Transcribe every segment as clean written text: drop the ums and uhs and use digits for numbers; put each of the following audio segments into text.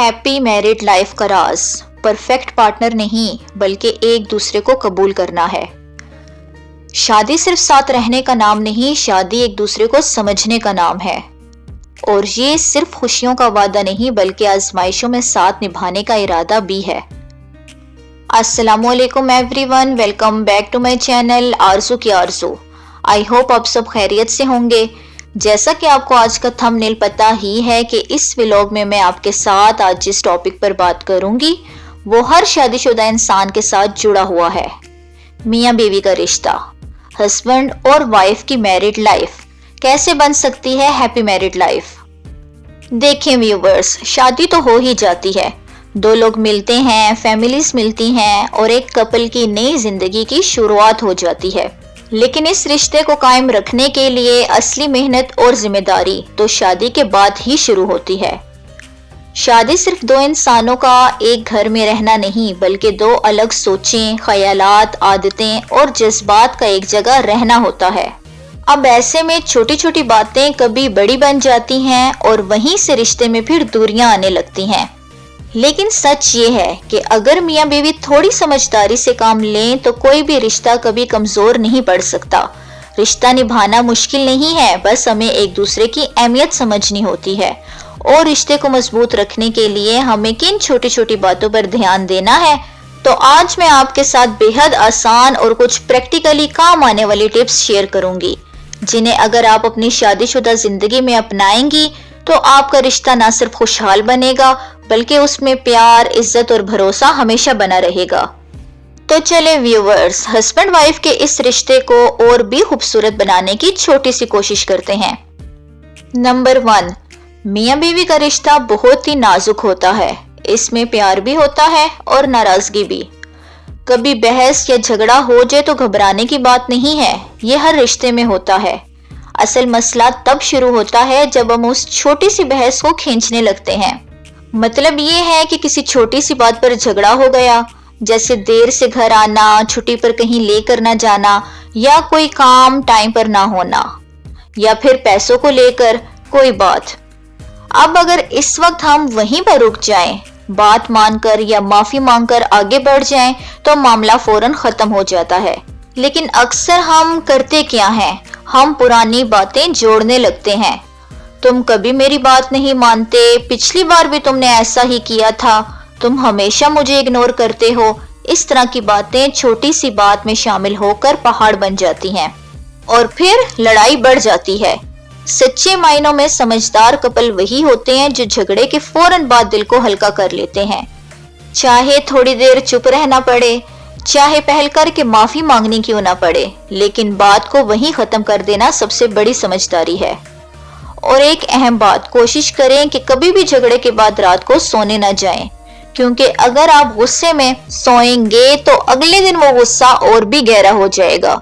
Happy married life का राज perfect partner नहीं बल्कि एक दूसरे को कबूल करना है। शादी सिर्फ साथ रहने का नाम नहीं, शादी एक दूसरे को समझने का नाम है। और ये सिर्फ खुशियों का वादा नहीं बल्कि आजमाइशों में साथ निभाने का इरादा भी है। अस्सलामुअलैकुम everyone, welcome back to my channel Arzoo की आरज़ू। आई होप आप सब खैरियत से होंगे। जैसा कि आपको आज का थंबनेल पता ही है कि इस व्लॉग में मैं आपके साथ आज जिस टॉपिक पर बात करूंगी वो हर शादीशुदा इंसान के साथ जुड़ा हुआ है। मियाँ बीवी का रिश्ता, हस्बैंड और वाइफ की मैरिड लाइफ कैसे बन सकती है हैप्पी मैरिड लाइफ। देखें व्यूवर्स, शादी तो हो ही जाती है, दो लोग मिलते हैं, फैमिलीज मिलती हैं और एक कपल की नई जिंदगी की शुरुआत हो जाती है। लेकिन इस रिश्ते को कायम रखने के लिए असली मेहनत और जिम्मेदारी तो शादी के बाद ही शुरू होती है। शादी सिर्फ दो इंसानों का एक घर में रहना नहीं बल्कि दो अलग सोचें, ख्यालात, आदतें और जज्बात का एक जगह रहना होता है। अब ऐसे में छोटी छोटी बातें कभी बड़ी बन जाती हैं और वहीं से रिश्ते में फिर दूरियां आने लगती हैं। लेकिन सच ये है कि अगर मियाँ बीवी थोड़ी समझदारी से काम लें तो कोई भी रिश्ता कभी कमजोर नहीं पड़ सकता। रिश्ता निभाना मुश्किल नहीं है, बस हमें एक दूसरे की अहमियत समझनी होती है। और रिश्ते को मजबूत रखने के लिए हमें किन छोटी छोटी बातों पर ध्यान देना है, तो आज मैं आपके साथ बेहद आसान और कुछ प्रैक्टिकली काम आने वाली टिप्स शेयर करूंगी, जिन्हें अगर आप अपनी शादीशुदा जिंदगी में अपनाएंगी तो आपका रिश्ता ना सिर्फ खुशहाल बनेगा बल्कि उसमें प्यार, इज्जत और भरोसा हमेशा बना रहेगा। तो चले व्यूवर्स, हस्बैंड वाइफ के इस रिश्ते को और भी खूबसूरत बनाने की छोटी सी कोशिश करते हैं। नंबर 1, मियाँ बीवी का रिश्ता बहुत ही नाजुक होता है। इसमें प्यार भी होता है और नाराजगी भी। कभी बहस या झगड़ा हो जाए तो घबराने की बात नहीं है, ये हर रिश्ते में होता है। असल मसला तब शुरू होता है जब हम उस छोटी सी बहस को खींचने लगते हैं। मतलब ये है कि किसी छोटी सी बात पर झगड़ा हो गया, जैसे देर से घर आना, छुट्टी पर कहीं लेकर ना जाना या कोई काम टाइम पर ना होना, या फिर पैसों को लेकर कोई बात। अब अगर इस वक्त हम वहीं पर रुक जाएं, बात मानकर या माफी मांगकर आगे बढ़ जाएं, तो मामला फौरन खत्म हो जाता है। लेकिन अक्सर हम करते क्या हैं, हम पुरानी बातें जोड़ने लगते हैं। तुम कभी मेरी बात नहीं मानते, पिछली बार भी तुमने ऐसा ही किया था, तुम हमेशा मुझे इग्नोर करते हो। इस तरह की बातें छोटी सी बात में शामिल होकर पहाड़ बन जाती हैं और फिर लड़ाई बढ़ जाती है। सच्चे मायनों में समझदार कपल वही होते हैं जो झगड़े के फौरन बाद दिल को हल्का कर लेते हैं। चाहे थोड़ी देर चुप रहना पड़े, चाहे पहल करके माफी मांगनी क्यों ना पड़े, लेकिन बात को वहीं खत्म कर देना सबसे बड़ी समझदारी है। और एक अहम बात, कोशिश करें कि कभी भी झगड़े के बाद रात को सोने ना जाएं, क्योंकि अगर आप गुस्से में सोएंगे तो अगले दिन वो गुस्सा और भी गहरा हो जाएगा।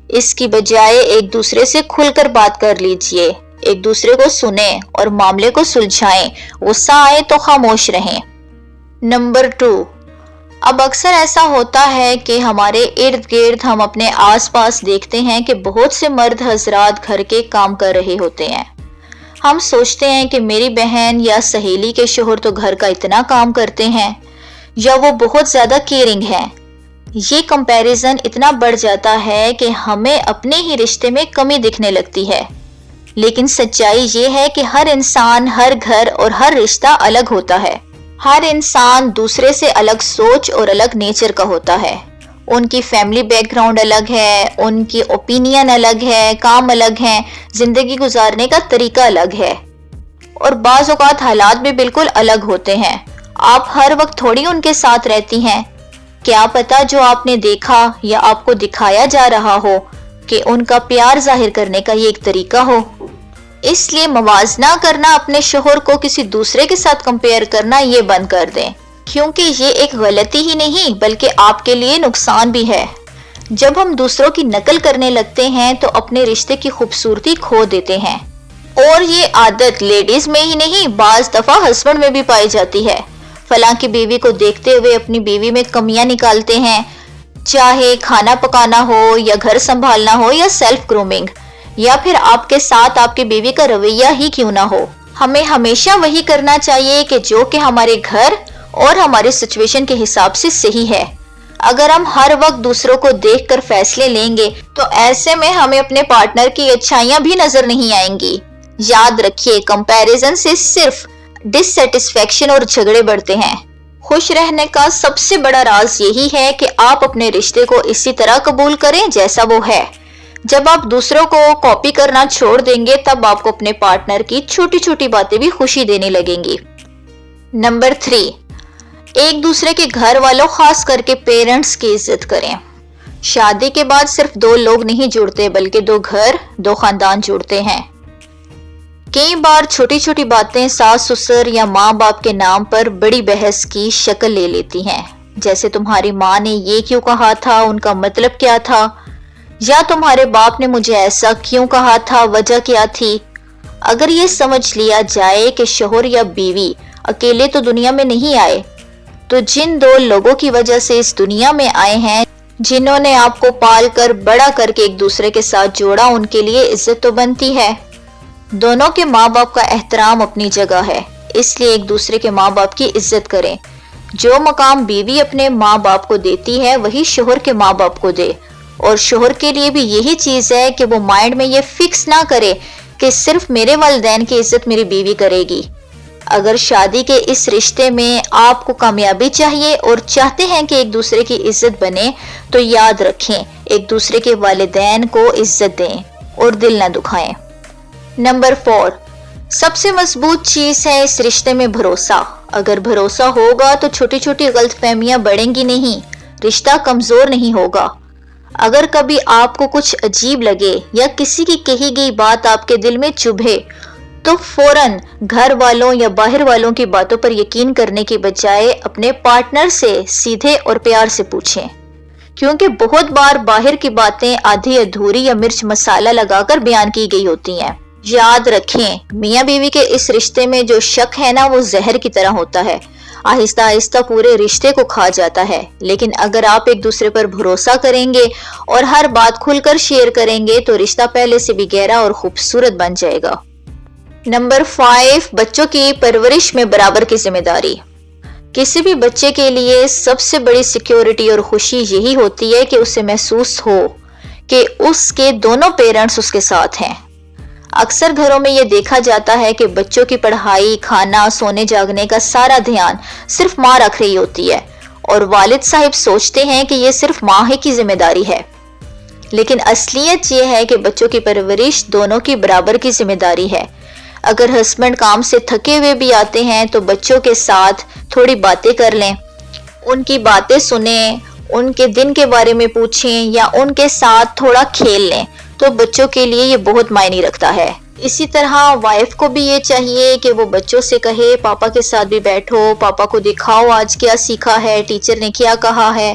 इसकी बजाय एक दूसरे से खुलकर बात कर लीजिए, एक दूसरे को सुने और मामले को सुलझाएं। गुस्सा आए तो खामोश रहें। नंबर 2, अब अक्सर ऐसा होता है कि हमारे इर्द गिर्द हम अपने आसपास देखते हैं कि बहुत से मर्द हजरात घर के काम कर रहे होते हैं। हम सोचते हैं कि मेरी बहन या सहेली के शोहर तो घर का इतना काम करते हैं या वो बहुत ज्यादा केयरिंग हैं। ये कंपैरिजन इतना बढ़ जाता है कि हमें अपने ही रिश्ते में कमी दिखने लगती है। लेकिन सच्चाई ये है कि हर इंसान, हर घर और हर रिश्ता अलग होता है। हर इंसान दूसरे से अलग सोच और अलग नेचर का होता है। उनकी फैमिली बैकग्राउंड अलग है, उनकी ओपिनियन अलग है, काम अलग हैं, जिंदगी गुजारने का तरीका अलग है और बाज़ औक़ात हालात भी बिल्कुल अलग होते हैं। आप हर वक्त थोड़ी उनके साथ रहती हैं। क्या पता जो आपने देखा या आपको दिखाया जा रहा हो कि उनका प्यार जाहिर करने का ये एक तरीका हो। इसलिए मवाजना करना, अपने शोहर को किसी दूसरे के साथ कंपेयर करना, ये बंद कर दें, क्योंकि ये एक गलती ही नहीं बल्कि आपके लिए नुकसान भी है। जब हम दूसरों की नकल करने लगते हैं तो अपने रिश्ते की खूबसूरती खो देते हैं। और ये आदत लेडीज में ही नहीं, बाज दफा हस्बैंड में भी पाई जाती है। फलां की बीवी को देखते हुए अपनी बीवी में कमियां निकालते हैं, चाहे खाना पकाना हो या घर संभालना हो या सेल्फ ग्रूमिंग, या फिर आपके साथ आपकी बीवी का रवैया ही क्यों ना हो। हमें हमेशा वही करना चाहिए कि जो कि हमारे घर और हमारी सिचुएशन के हिसाब से सही है। अगर हम हर वक्त दूसरों को देखकर फैसले लेंगे तो ऐसे में हमें अपने पार्टनर की अच्छाइयां भी नजर नहीं आएंगी। याद रखिए, कंपैरिजन से सिर्फ डिससैटिस्फैक्शन और झगड़े बढ़ते हैं। खुश रहने का सबसे बड़ा राज यही है कि आप अपने रिश्ते को इसी तरह कबूल करें जैसा वो है। जब आप दूसरों को कॉपी करना छोड़ देंगे तब आपको अपने पार्टनर की छोटी छोटी बातें भी खुशी देने लगेंगी। नंबर 3, एक दूसरे के घर वालों खास करके पेरेंट्स की इज्जत करें। शादी के बाद सिर्फ 2 लोग नहीं जुड़ते बल्कि 2 घर, 2 खानदान जुड़ते हैं। कई बार छोटी छोटी बातें सास ससुर या माँ बाप के नाम पर बड़ी बहस की शक्ल ले लेती हैं। जैसे तुम्हारी माँ ने ये क्यों कहा था, उनका मतलब क्या था, या तुम्हारे बाप ने मुझे ऐसा क्यों कहा था, वजह क्या थी। अगर ये समझ लिया जाए कि शौहर या बीवी अकेले तो दुनिया में नहीं आए, तो जिन 2 लोगों की वजह से इस दुनिया में आए हैं, जिन्होंने आपको पाल कर बड़ा करके एक दूसरे के साथ जोड़ा, उनके लिए इज्जत तो बनती है। दोनों के माँ बाप का एहतराम अपनी जगह है, इसलिए एक दूसरे के माँ बाप की इज्जत करें। जो मकाम बीवी अपने माँ बाप को देती है वही शौहर के माँ बाप को दे। और शौहर के लिए भी यही चीज है कि वो माइंड में ये फिक्स ना करे कि सिर्फ मेरे वालिदैन की इज्जत मेरी बीवी करेगी। अगर शादी के इस रिश्ते में आपको कामयाबी चाहिए और चाहते हैं कि एक दूसरे की इज्जत बने, तो याद रखें, एक दूसरे के वालिदैन को इज्जत दें और दिल ना दुखाएं। नंबर 4, सबसे मजबूत चीज है इस रिश्ते में भरोसा। अगर भरोसा होगा तो छोटी छोटी गलतफहमियां बढ़ेंगी नहीं, रिश्ता कमजोर नहीं होगा। अगर कभी आपको कुछ अजीब लगे या किसी की कही गई बात आपके दिल में चुभे, तो फौरन घर वालों या बाहर वालों की बातों पर यकीन करने की बजाय अपने पार्टनर से सीधे और प्यार से पूछें, क्योंकि बहुत बार बाहर की बातें आधी अधूरी या मिर्च मसाला लगाकर बयान की गई होती हैं। याद रखें, मियाँ बीवी के इस रिश्ते में जो शक है ना, वो जहर की तरह होता है, आहिस्ता आहिस्ता पूरे रिश्ते को खा जाता है। लेकिन अगर आप एक दूसरे पर भरोसा करेंगे और हर बात खुलकर शेयर करेंगे तो रिश्ता पहले से भी गहरा और खूबसूरत बन जाएगा। नंबर 5, बच्चों की परवरिश में बराबर की जिम्मेदारी। किसी भी बच्चे के लिए सबसे बड़ी सिक्योरिटी और खुशी यही होती है कि उसे महसूस हो कि उसके दोनों पेरेंट्स उसके साथ हैं। अक्सर घरों में ये देखा जाता है कि बच्चों की पढ़ाई, खाना, सोने जागने का सारा ध्यान सिर्फ माँ रख रही होती है और वालिद साहिब सोचते हैं कि ये सिर्फ माँ ही की जिम्मेदारी है। लेकिन असलियत ये है कि बच्चों की परवरिश दोनों की बराबर की जिम्मेदारी है। अगर हस्बैंड काम से थके हुए भी आते हैं तो बच्चों के साथ थोड़ी बातें कर लें, उनकी बातें सुनें, उनके दिन के बारे में पूछें या उनके साथ थोड़ा खेल लें, तो बच्चों के लिए ये बहुत मायने रखता है। इसी तरह वाइफ को भी ये चाहिए कि वो बच्चों से कहे, पापा के साथ भी बैठो, पापा को दिखाओ आज क्या सीखा है, टीचर ने क्या कहा है।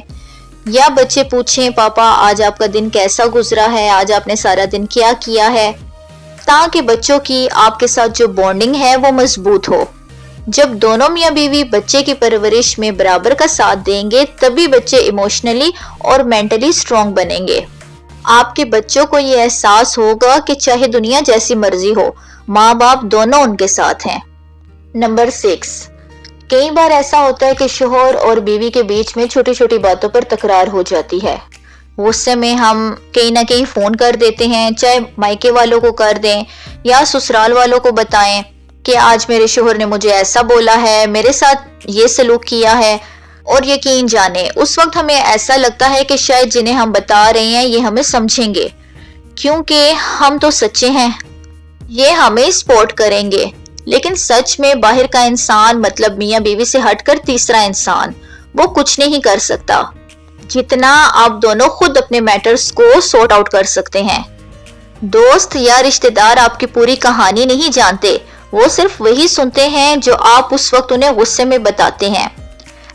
या बच्चे पूछें, पापा आज आपका दिन कैसा गुजरा है, आज आपने सारा दिन क्या किया है, ताकि बच्चों की आपके साथ जो बॉन्डिंग है वो मजबूत हो। जब दोनों मियाँ बीवी बच्चे की परवरिश में बराबर का साथ देंगे तभी बच्चे इमोशनली और मेंटली स्ट्रॉन्ग बनेंगे। आपके बच्चों को ये एहसास होगा कि चाहे दुनिया जैसी मर्जी हो, माँ बाप दोनों उनके साथ हैं। नंबर 6, कई बार ऐसा होता है कि शौहर और बीवी के बीच में छोटी छोटी बातों पर तकरार हो जाती है। गुस्से में हम कहीं ना कहीं फोन कर देते हैं, चाहे मायके वालों को कर दें या ससुराल वालों को बताएं कि आज मेरे शौहर ने मुझे ऐसा बोला है, मेरे साथ ये सलूक किया है। और यकीन जाने उस वक्त हमें ऐसा लगता है कि शायद जिन्हें हम बता रहे हैं ये हमें समझेंगे, क्योंकि हम तो सच्चे हैं, ये हमें सपोर्ट करेंगे। लेकिन सच में बाहर का इंसान, मतलब मियाँ बीवी से हटकर तीसरा इंसान, वो कुछ नहीं कर सकता जितना आप दोनों खुद अपने मैटर्स को सॉर्ट आउट कर सकते हैं। दोस्त या रिश्तेदार आपकी पूरी कहानी नहीं जानते, वो सिर्फ वही सुनते हैं जो आप उस वक्त उन्हें गुस्से में बताते हैं।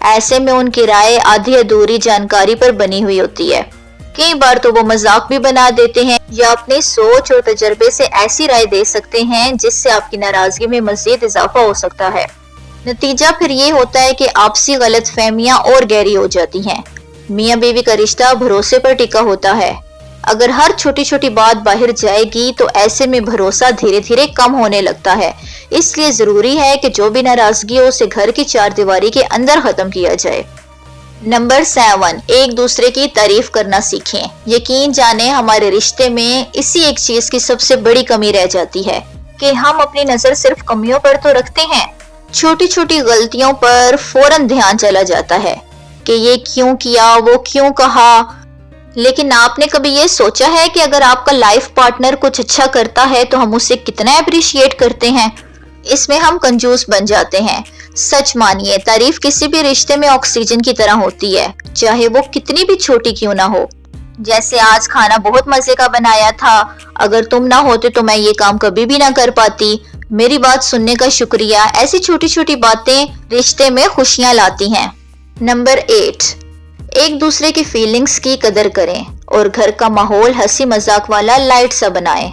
ऐसे में उनकी राय आधी अधूरी जानकारी पर बनी हुई होती है। कई बार तो वो मजाक भी बना देते हैं या अपनी सोच और तजर्बे से ऐसी राय दे सकते हैं जिससे आपकी नाराजगी में मजीद इजाफा हो सकता है। नतीजा फिर ये होता है कि आपसी गलतफहमियां और गहरी हो जाती हैं। मियाँ बीवी का रिश्ता भरोसे पर टिका होता है। اگر ہر چھوٹی چھوٹی بات باہر جائے گی تو ایسے میں بھروسہ دھیرے دھیرے کم ہونے لگتا ہے۔ اس لیے ضروری ہے کہ جو بھی ناراضگی ہو اسے گھر کی چار دیواری کے اندر ختم کیا جائے۔ نمبر 7، ایک دوسرے کی تعریف کرنا سیکھیں۔ یقین جانیں ہمارے رشتے میں اسی ایک چیز کی سب سے بڑی کمی رہ جاتی ہے کہ ہم اپنی نظر صرف کمیوں پر تو رکھتے ہیں، چھوٹی چھوٹی غلطیوں پر فوراً دھیان چلا جاتا ہے کہ یہ کیوں کیا، وہ کیوں کہا۔ لیکن آپ نے کبھی یہ سوچا ہے کہ اگر آپ کا لائف پارٹنر کچھ اچھا کرتا ہے تو ہم اسے کتنا اپریشیٹ کرتے ہیں؟ اس میں ہم کنجوس بن جاتے ہیں۔ سچ مانیے، تعریف کسی بھی رشتے میں آکسیجن کی طرح ہوتی ہے، چاہے وہ کتنی بھی چھوٹی کیوں نہ ہو۔ جیسے آج کھانا بہت مزے کا بنایا تھا، اگر تم نہ ہوتے تو میں یہ کام کبھی بھی نہ کر پاتی، میری بات سننے کا شکریہ۔ ایسی چھوٹی چھوٹی باتیں رشتے میں خوشیاں لاتی ہیں۔ نمبر 8، ایک دوسرے کی فیلنگز کی قدر کریں اور گھر کا ماحول ہنسی مذاق والا لائٹ سا بنائیں۔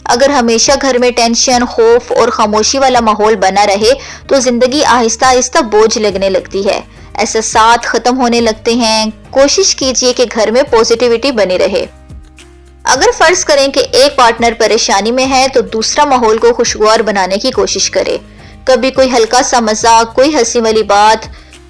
اگر ہمیشہ گھر میں ٹینشن، خوف اور خاموشی والا ماحول بنا رہے تو زندگی آہستہ آہستہ بوجھ لگنے لگتی ہے، احساسات ختم ہونے لگتے ہیں۔ کوشش کیجئے کہ گھر میں پوزیٹیوٹی بنی رہے۔ اگر فرض کریں کہ ایک پارٹنر پریشانی میں ہے تو دوسرا ماحول کو خوشگوار بنانے کی کوشش کرے۔ کبھی کوئی ہلکا سا مذاق، کوئی ہنسی والی بات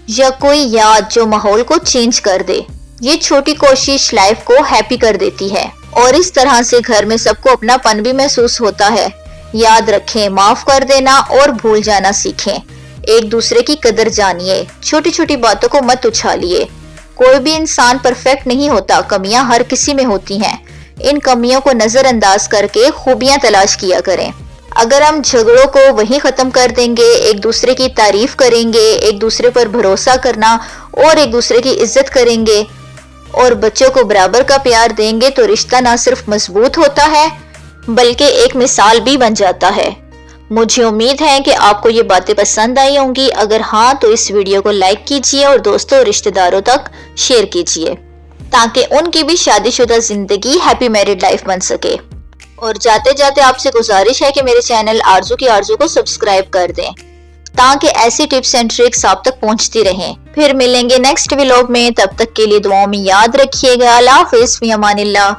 یا کوئی یاد جو ماحول کو چینج کر دے۔ یہ چھوٹی کوشش لائف کو ہیپی کر دیتی ہے اور اس طرح سے گھر میں سب کو اپنا پن بھی محسوس ہوتا ہے۔ یاد رکھیں، معاف کر دینا اور بھول جانا سیکھیں۔ ایک دوسرے کی قدر جانیے، چھوٹی چھوٹی باتوں کو مت اچھالیے۔ کوئی بھی انسان پرفیکٹ نہیں ہوتا، کمیاں ہر کسی میں ہوتی ہیں۔ ان کمیوں کو نظر انداز کر کے خوبیاں تلاش کیا کریں۔ اگر ہم جھگڑوں کو وہیں ختم کر دیں گے، ایک دوسرے کی تعریف کریں گے، ایک دوسرے پر بھروسہ کرنا اور ایک دوسرے کی عزت کریں گے اور بچوں کو برابر کا پیار دیں گے تو رشتہ نہ صرف مضبوط ہوتا ہے بلکہ ایک مثال بھی بن جاتا ہے۔ مجھے امید ہے کہ آپ کو یہ باتیں پسند آئی ہوں گی۔ اگر ہاں تو اس ویڈیو کو لائک کیجئے اور دوستوں اور رشتہ داروں تک شیئر کیجئے تاکہ ان کی بھی شادی شدہ زندگی ہیپی میرڈ لائف بن سکے۔ اور جاتے جاتے آپ سے گزارش ہے کہ میرے چینل آرزو کی آرزو کو سبسکرائب کر دیں تاکہ ایسی ٹپس اینڈ ٹرکس آپ تک پہنچتی رہیں۔ پھر ملیں گے نیکسٹ ولاگ میں، تب تک کے لیے دعاؤں میں یاد رکھیے گا۔ اللہ حافظ، فی امان اللہ۔